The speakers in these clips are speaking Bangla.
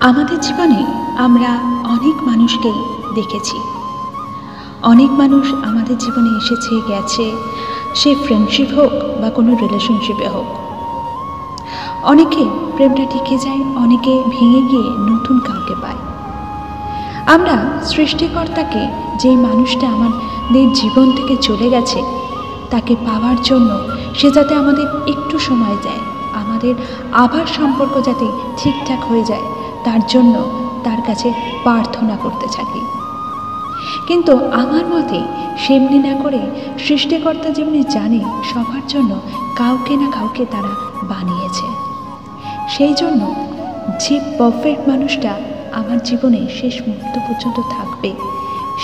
আমাদের জীবনে আমরা অনেক মানুষকেই দেখেছি। অনেক মানুষ আমাদের জীবনে এসেছে গেছে, সে ফ্রেন্ডশিপ হোক বা কোনো রিলেশনশিপে হোক। অনেকে প্রেমটা টিকে যায়, অনেকে ভেঙে গিয়ে নতুন কাউকে পায়। আমরা সৃষ্টিকর্তাকে, যেই মানুষটা আমাদের জীবন থেকে চলে গেছে, তাকে পাওয়ার জন্য সে যাতে আমাদের একটু সময় দেয়, আমাদের আবার সম্পর্ক যাতে ঠিকঠাক হয়ে যায়, তার জন্য তার কাছে প্রার্থনা করতে থাকি। কিন্তু আমার মতে সেমনি না করে সৃষ্টিকর্তা যেমনি জানে সবার জন্য কাউকে না কাউকে তারা বানিয়েছে, সেই জন্য যে পারফেক্ট মানুষটা আমার জীবনে শেষ মুহূর্ত পর্যন্ত থাকবে,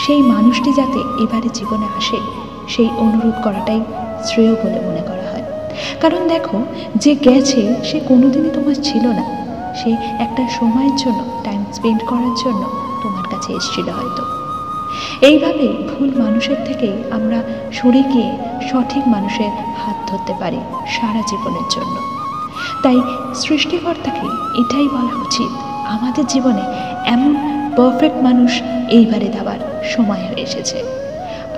সেই মানুষটি যাতে এবারে জীবনে আসে, সেই অনুরোধ করাটাই শ্রেয় বলে মনে করা হয়। কারণ দেখো, যে গেছে সে কোনোদিনই তোমার ছিল না, সে একটা সময়ের জন্য, টাইম স্পেন্ড করার জন্য তোমার কাছে এসেছিল হয়তো। এইভাবে ভুল মানুষের থেকে আমরা সরে গিয়ে সঠিক মানুষের হাত ধরতে পারি সারা জীবনের জন্য। তাই সৃষ্টিকর্তাকে এটাই বলা উচিত, আমাদের জীবনে এমন পারফেক্ট মানুষ এইবারে দেওয়ার সময় হয়ে এসেছে।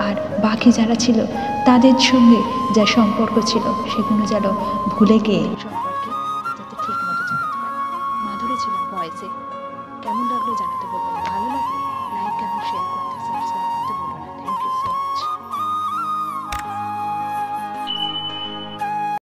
আর বাকি যারা ছিল তাদের সঙ্গে যা সম্পর্ক ছিল সেগুলো যেন ভুলে গিয়ে সম্পর্কে যাতে ঠিক মতো চালাতে পারে। মাধুরী ছিল ভয়েসে। কেমন লাগলো জানাতে বলবেন, ভালো লাগলে লাইক এবং শেয়ার করতে, সাবস্ক্রাইব